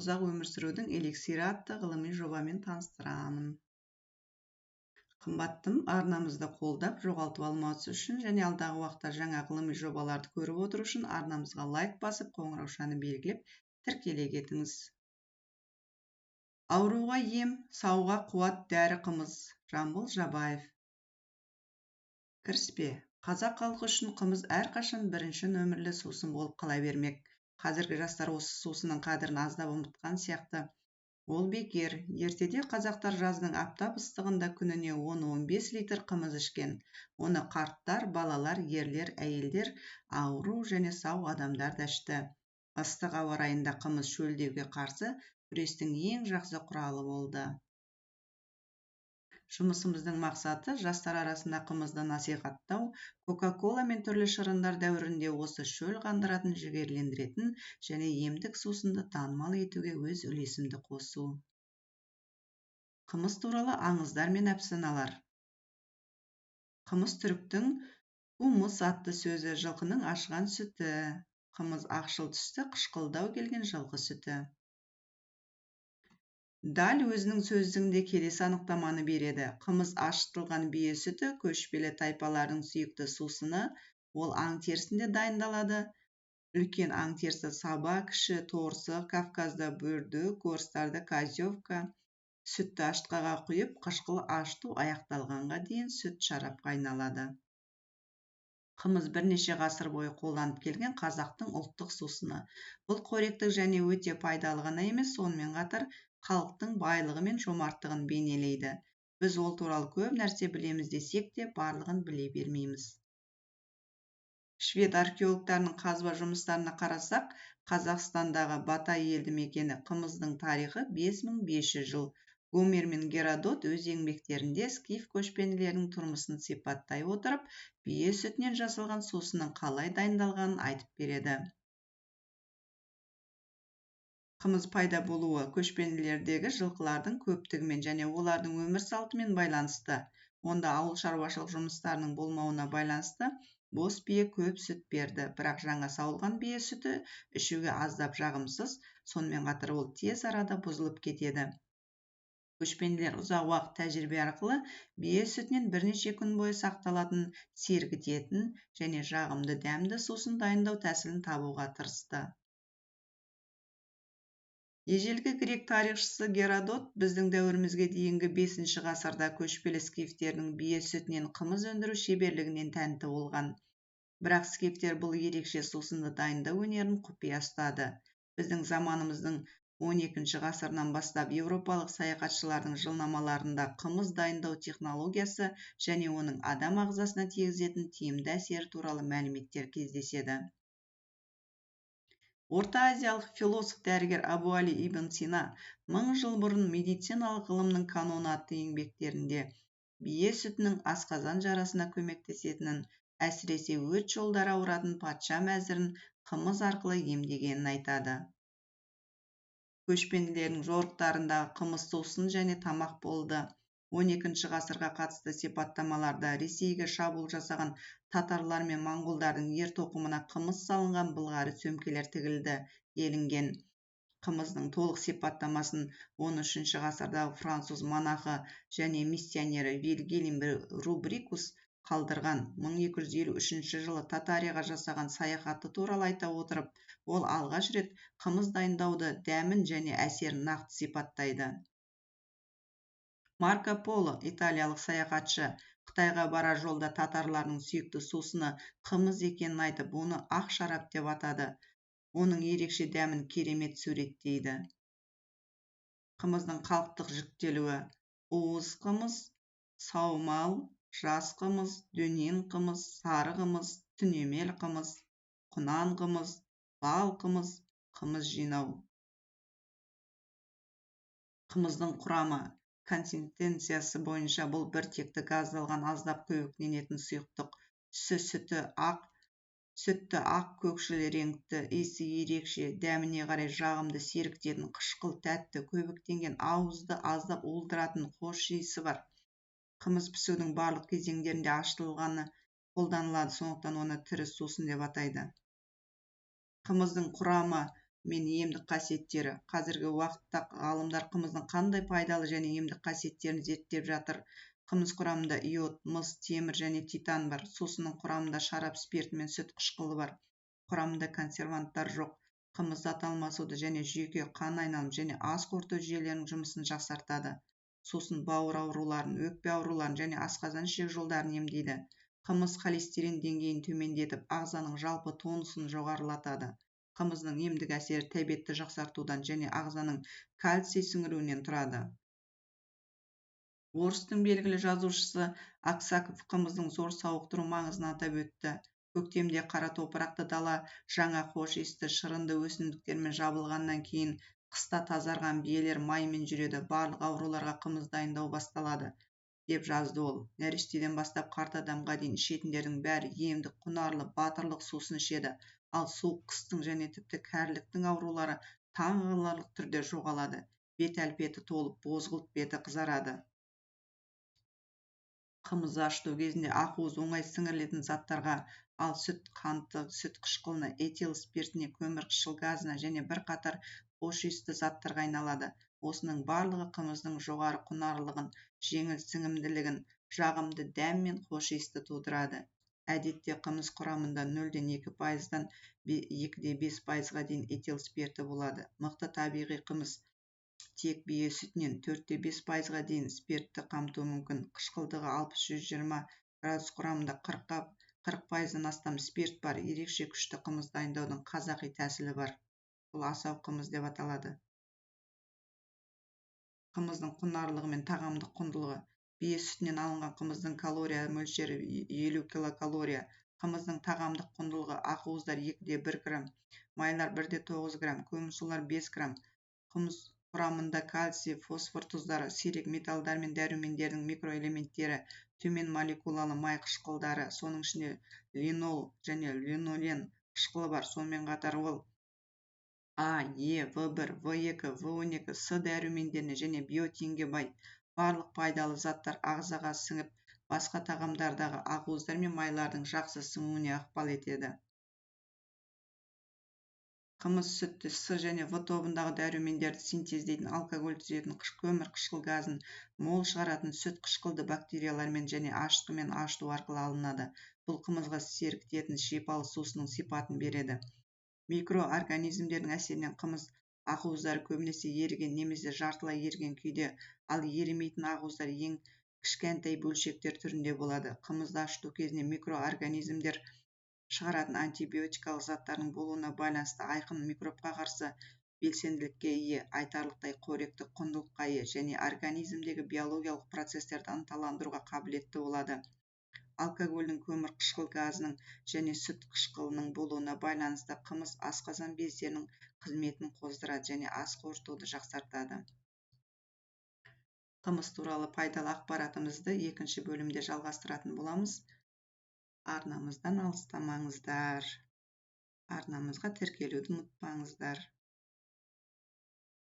ұзақ өмір сүрудің эликсирі атты ғылыми жобамен таныстырамын. Қымбаттым, арнамызды қолдап жоғалтып алмас үшін және алдағы уақытта жаңа ғылыми жобаларды көріп отыру үшін арнамызға лайк басып, қоңыраушаны белгілеп, тіркеле кетіңіз. Ауруға ем, сауға қуат дәрі қымыз. Жамбыл Жабаев. Кіріспе. Қазақ халқы үшін қымыз әрқашан бірінші нөмірлі сусын болып қала бермек. Қазіргі жастар осы сусынның қадірін аздап ұмытқан сияқты. Ол бекер. Ертеде қазақтар жаздың аптап ыстығында күніне 10-15 литр қымыз ішкен. Оны қарттар, балалар, ерлер, әйелдер, ауру және сау адамдар да ішті. Ыстық ауа райында қымыз шөлдеуге қарсы күрестің ең жақсы құралы болды. Жұмысымыздың мақсаты жастар арасында қымызды насихаттау, Кока-кола мен түрлі шырындар дәуірінде осы шөл қандыратын, жігерлендіретін және емдік сусынды танымал етуге өз үлесімді қосу. Қымыз туралы аңыздар мен әпсаналар. Қымыз түріктің «Қумыс» атты сөзі, жылқының ашыған сүті. Қымыз ақшыл түсті, қышқылдау келген жылқы сүті. Дәл өзінің сөзінде келесі анықтаманы береді. Қымыз ашытылған бие сүті көшпелі тайпалардың сүйікті сусыны, ол аң терісінде дайындалады. Үлкен аң терісі саба, кіші торсы, Кавказда бүрдік, орыстарда козевка. Сүтті ашытқаға құйып, қышқыл ашыту аяқталғанға дейін сүт шарапқа айналады. Қымыз бірнеше ғасыр бойы қолданып келген қазақтың ұлттық сусыны. Бұл қоректік және өте пайдалы ғана емес, сонымен қатар халықтың байлығы мен жомарттығын бейнелейді. Біз ол туралы көп нәрсе білеміз десек те, барлығын біле бермейміз. Швед археологтарының қазба жұмыстарына қарасақ, Қазақстандағы Батай елді мекені қымыздың тарихы 5500 жыл. Гомер мен Геродот өз еңбектерінде скиф көшпенділерінің тұрмысын сипаттай отырып, бие сүтінен жасалған сусынның қалай дайындалғанын айтып береді. Қымыз пайда болуы көшпенділердегі жылқылардың көптігімен және олардың өмір салтымен байланысты. Онда ауыл шаруашылық жұмыстарының болмауына байланысты бос бие көп сүт берді, бірақ жаңа сауылған бие сүті ішуге аздап жағымсыз, сонымен қатар ол тез арада бұзылып кетеді. Көшпенділер ұзақ уақыт тәжірибе арқылы бие сүтінен бірнеше күн бойы сақталатын, сергітетін және жағымды дәмді сусын дайындау тәсілін табуға тырысты. Ежелгі грек тарихшысы Геродот біздің дәуірімізге дейінгі 5 ғасырда көшпелі скифтердің бие сүтінен қымыз өндіру шеберлігінен тәнті болған. Бірақ скифтер бұл ерекше сусынды дайындау өнерін құпия ұстады. Біздің заманымыздың 12 ғасырынан бастап еуропалық саяхатшылардың жылнамаларында қымыз дайындау технологиясы және оның адам ағзасына тигізетін тиімді әсері туралы мәліметтер кездеседі. Орта азиялық философ дәрігер Абу Али ибн Сина 1000 жыл бұрын медициналық ғылымның каноны атты еңбектерінде бие сүтінің асқазан жарасына көмектесетінін, әсіресе өт жолдары ауыратын патша мәзірін қымыз арқылы емдегенін айтады. Көшпенділердің жорықтарындағы қымыз сусын және тамақ болды. 12 ғасырға қатысты сипаттамаларда Ресейге шабуыл жасаған татарлар мен моңғолдардың ер-тоқымына қымыз салынған былғары сөмкелер тігілді делінген. Қымыздың толық сипаттамасын 13 ғасырдағы француз монахы және миссионері Вильгельм Рубрикус қалдырған. 1253 жылы Татарияға жасаған саяхаты туралы айта отырып, ол алғаш рет қымыз дайындауды, дәмін және әсерін нақты сипаттайды. Марко Поло, италиялық саяхатшы, Қытайға барар жолда татарлардың сүйікті сусыны қымыз екенін айтып, оны ақ шарап деп атады. Оның ерекше дәмін керемет суреттейді. Қымыздың халықтық жіктелуі: уыз қымыз, саумал, жас қымыз, дөнен қымыз, сары қымыз, түнемел қымыз, құнан қымыз, бал қымыз, қымыз жинау. Қымыздың құрамы: консистенциясы бойынша бұл бір текті газдалған аздап көбіктенетін сұйықтық. Сүтті ақ көкшіл реңкті, иісі ерекше, дәміне қарай жағымды сергітетін, қышқыл тәтті, көбіктенген, ауызды аздап уылдыратын хош иісі бар. Қымыз пісудің барлық кезеңдерінде ашытылғаны қолданылады, сондықтан оны тірі сусын деп атайды. Қымыздың құрамы мен емдік қасиеттері. Қазіргі уақытта ғалымдар қымыздың қандай пайдалы және емдік қасиеттерін зерттеп жатыр. Қымыз құрамында иод, мыс, темір және титан бар. Сусынның құрамында шарап, спирт мен сүт қышқылы бар. Құрамында консерванттар жоқ. Қымыз зат алмасуды және жүйке, қан айналым және ас қорыту жүйелерінің жұмысын жақсартады. Сусын бауыр ауруларын, өкпе ауруларын және асқазан ішек жолдарын емдейді. Қымыз холестерин деңгейін төмендетіп, ағзаның жалпы тонусын жоғарылатады. Қымыздың емдік әсері тәбетті жақсартудан және ағзаның кальций сіңіруінен тұрады. Орыстың белгілі жазушысы Аксаков қымыздың зор сауықтыру маңызын атап өтті. Көктемде қара топырақты дала жаңа хош иісті шырынды өсімдіктермен жабылғаннан кейін қыста тазарған биелер маймен жүреді. Барлық ауруларға қымыз дайындау басталады, деп жазды ол. Нәрестеден бастап қарт адамға дейін ішетіндердің бәрі емдік, құнарлы, батырлық сусын ішеді. Ал суық қыстың және тіпті кәріліктің аурулары таңғаларлық түрде жоғалады. Бет әлпеті толып, бозғылт беті қызарады. Қымызды ашыту кезінде ақуыз оңай сіңірілетін заттарға, ал сүт қанты, сүт қышқылына, этил спиртіне, көмірқышқыл газына және бірқатар хош иісті заттарға айналады. Осының барлығы қымыздың жоғары құнарлығын, жеңіл сіңімділігін, жағымды дәм мен хош иісті тудырады. Әдетте қымыз құрамында 0,2%-дан 2,5%-ға дейін этил спирті болады. Мықты табиғи қымыз тек бие сүтінен 4,5%-ға дейін спиртті қамтуы мүмкін. Қышқылдығы 60-120 градус құрамында 40%-дан астам спирт бар. Ерекше күшті қымыз дайындаудың қазақи тәсілі бар. Бұл асау қымыз деп аталады. Қымыздың құнарлығы мен тағамдық құндылығы. Бие сүтінен алынған қымыздың калория мөлшері 50 килокалория. Қымыздың тағамдық құндылығы: ақуыздар 2,1 грамм, майлар 1,9 грамм, көмірсулар 5 грамм. Қымыз құрамында кальций, фосфор тұздары, сирек металдар мен дәрумендердің микроэлементтері, төмен молекулалы май қышқылдары, соның ішінде линол және линолен қышқылы бар. Сонымен қатар ол А, Е, В1, В2, В12, С дәрумендеріне және биотинге бай. Барлық пайдалы заттар ағзаға сіңіп, басқа тағамдардағы ақуыздар мен майлардың жақсы сіңуіне ықпал етеді. Қымыз сүтті С және В тобындағы дәрумендерді синтездейтін, алкоголь түзетін, көмір қышқыл газын мол шығаратын сүт қышқылды бактериялармен және ашытқымен ашыту арқылы алынады. Бұл қымызға сергітетін шипалы сусынның сипатын береді. Микроорганизмдердің әсерінен қымыз ақуыздары көбінесе еріген немесе жартылай еріген күйде, ал ерімейтін ақуыздар ең кішкентай бөлшектер түрінде болады. Қымызды ашыту кезінде микроорганизмдер шығаратын антибиотикалық заттардың болуына байланысты айқын микробқа қарсы белсенділікке ие, айтарлықтай қоректік құндылыққа ие және организмдегі биологиялық процестерді ынталандыруға қабілетті болады. Алкогольдің, көмір қышқыл газының және сүт қышқылының болуына байланысты қымыз асқазан бездерінің қызметін қоздырады және ас қорытуды жақсартады. Қымыз туралы пайдалы ақпаратымызды екінші бөлімде жалғастыратын боламыз. Арнамыздан алыстамаңыздар. Арнамызға тіркелуді ұмытпаңыздар.